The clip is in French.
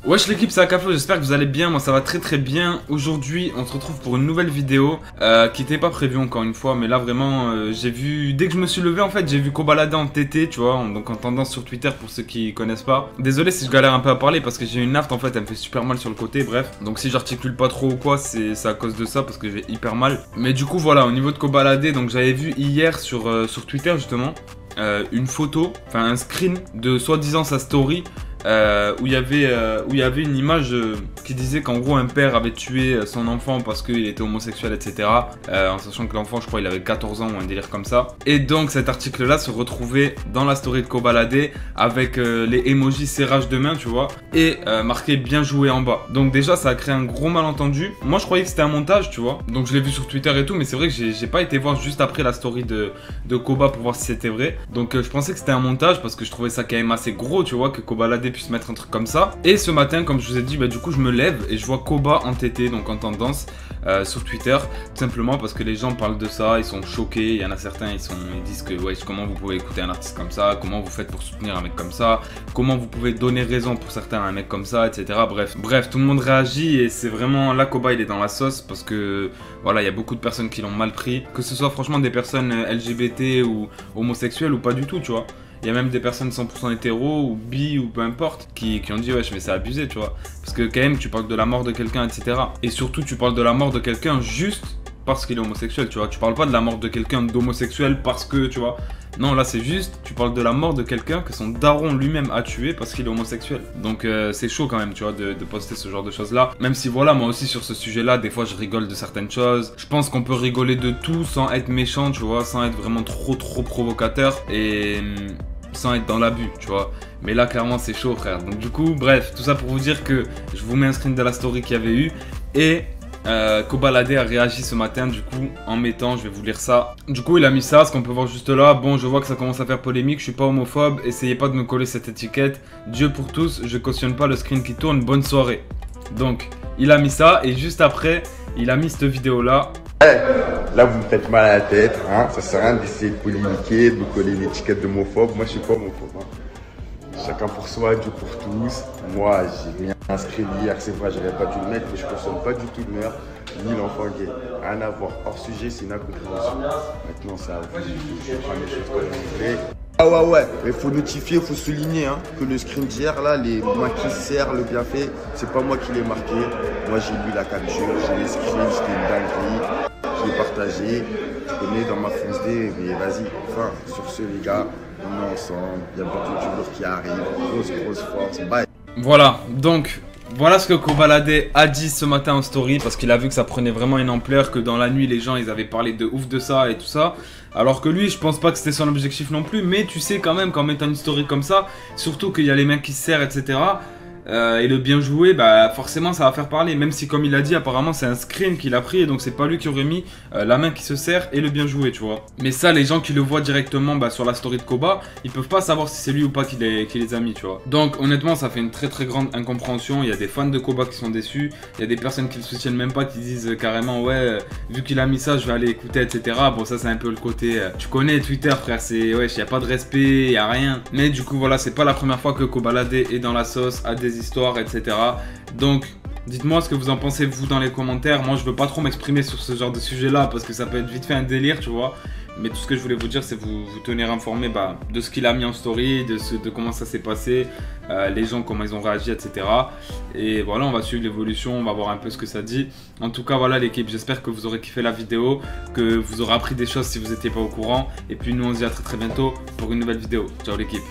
Wesh l'équipe, c'est Akafo, j'espère que vous allez bien, moi ça va très bien. Aujourd'hui on se retrouve pour une nouvelle vidéo qui n'était pas prévue encore une fois, mais là vraiment j'ai vu, dès que je me suis levé en fait, j'ai vu Kobalade en TT, tu vois, donc en tendance sur Twitter pour ceux qui connaissent pas. Désolé si je galère un peu à parler parce que j'ai une aft en fait, elle me fait super mal sur le côté, bref. Donc si j'articule pas trop ou quoi, c'est à cause de ça parce que j'ai hyper mal. Mais du coup voilà, au niveau de Kobalade, donc j'avais vu hier sur Twitter justement une photo, enfin un screen de soi-disant sa story. Où il y avait une image qui disait qu'en gros un père avait tué son enfant parce qu'il était homosexuel, etc. En sachant que l'enfant, je crois, il avait 14 ans ou un délire comme ça. Et donc cet article-là se retrouvait dans la story de Kobalade avec les emojis serrage de main, tu vois, et marqué bien joué en bas. Donc déjà, ça a créé un gros malentendu. Moi, je croyais que c'était un montage, tu vois. Donc je l'ai vu sur Twitter et tout, mais c'est vrai que j'ai pas été voir juste après la story de Koba pour voir si c'était vrai. Donc je pensais que c'était un montage parce que je trouvais ça quand même assez gros, tu vois, que Kobalade puisse mettre un truc comme ça. Et ce matin, comme je vous ai dit, bah, du coup je me lève et je vois Koba en TT, donc en tendance sur Twitter, tout simplement parce que les gens parlent de ça, ils sont choqués. Il y en a certains, ils disent que ouais, comment vous pouvez écouter un artiste comme ça, comment vous faites pour soutenir un mec comme ça, comment vous pouvez donner raison pour certains à un mec comme ça, etc. Bref, tout le monde réagit et c'est vraiment là, Koba il est dans la sauce parce que voilà, il y a beaucoup de personnes qui l'ont mal pris, que ce soit franchement des personnes LGBT ou homosexuelles ou pas du tout, tu vois. Il y a même des personnes 100% hétéros ou bi ou peu importe qui ont dit wesh mais c'est abusé, tu vois. Parce que quand même tu parles de la mort de quelqu'un, etc. Et surtout tu parles de la mort de quelqu'un juste parce qu'il est homosexuel, tu vois. Tu parles pas de la mort de quelqu'un d'homosexuel parce que, tu vois. Non, là c'est juste, tu parles de la mort de quelqu'un que son daron lui-même a tué parce qu'il est homosexuel. Donc c'est chaud quand même, tu vois, de poster ce genre de choses-là. Même si voilà, moi aussi sur ce sujet-là, des fois je rigole de certaines choses. Je pense qu'on peut rigoler de tout sans être méchant, tu vois, sans être vraiment trop provocateur et sans être dans l'abus, tu vois. Mais là clairement c'est chaud, frère. Donc du coup, bref, tout ça pour vous dire que je vous mets un screen de la story qu'il y avait eu et Kobalade a réagi ce matin du coup en mettant, je vais vous lire ça. Du coup il a mis ça, ce qu'on peut voir juste là. Bon, je vois que ça commence à faire polémique, je suis pas homophobe, essayez pas de me coller cette étiquette. Dieu pour tous, je cautionne pas le screen qui tourne, bonne soirée. Donc il a mis ça et juste après il a mis cette vidéo là. Là, vous me faites mal à la tête, hein. Ça sert à rien d'essayer de polémiquer, de me coller l'étiquette d'homophobe. Moi, je suis pas homophobe. Hein. Chacun pour soi, Dieu pour tous. Moi, j'ai mis inscrit hier, c'est vrai, j'aurais pas dû le mettre, mais je ne consomme pas du tout le meurtre, ni l'enfant gay. Rien à voir. Hors sujet, c'est une incompréhension. Maintenant, c'est à vous de prendre les choses comme vous voulez. Ah ouais, il faut notifier, il faut souligner hein, que le screen d'hier, là, les mains qui serrent, le bienfait, c'est pas moi qui l'ai marqué. Moi, j'ai lu la capture, j'ai les screens, c'était une dinguerie. Je l'ai partagé, je connais dans ma fonce D, mais vas-y, enfin, sur ce les gars, on est ensemble, il y a beaucoup de jours qui arrivent, grosse force, bye. Voilà, donc voilà ce que Kobalade a dit ce matin en story parce qu'il a vu que ça prenait vraiment une ampleur, que dans la nuit les gens ils avaient parlé de ouf de ça et tout ça. Alors que lui, je pense pas que c'était son objectif non plus, mais tu sais quand même qu'en mettant une story comme ça, surtout qu'il y a les mains qui se serrent, etc. Et le bien joué, bah forcément ça va faire parler. Même si comme il a dit, apparemment c'est un screen qu'il a pris et donc c'est pas lui qui aurait mis la main qui se serre et le bien joué, tu vois. Mais ça, les gens qui le voient directement sur la story de Koba, ils peuvent pas savoir si c'est lui ou pas qui les a mis, tu vois. Donc honnêtement, ça fait une très grande incompréhension. Il y a des fans de Koba qui sont déçus. Il y a des personnes qui le soutiennent même pas, qui disent carrément ouais, vu qu'il a mis ça, je vais aller écouter, etc. Bon, ça c'est un peu le côté. Tu connais Twitter, frère, c'est wesh, y a pas de respect, y a rien. Mais du coup, voilà, c'est pas la première fois que Kobalade est dans la sauce, a des histoires, etc. Donc dites-moi ce que vous en pensez vous dans les commentaires. Moi je veux pas trop m'exprimer sur ce genre de sujet là parce que ça peut être vite fait un délire, tu vois. Mais tout ce que je voulais vous dire, c'est vous tenir informé de ce qu'il a mis en story, de comment ça s'est passé, les gens comment ils ont réagi, etc. Et voilà, on va suivre l'évolution, on va voir un peu ce que ça dit. En tout cas voilà l'équipe, j'espère que vous aurez kiffé la vidéo, que vous aurez appris des choses si vous n'étiez pas au courant. Et puis nous on se dit à très bientôt pour une nouvelle vidéo. Ciao l'équipe.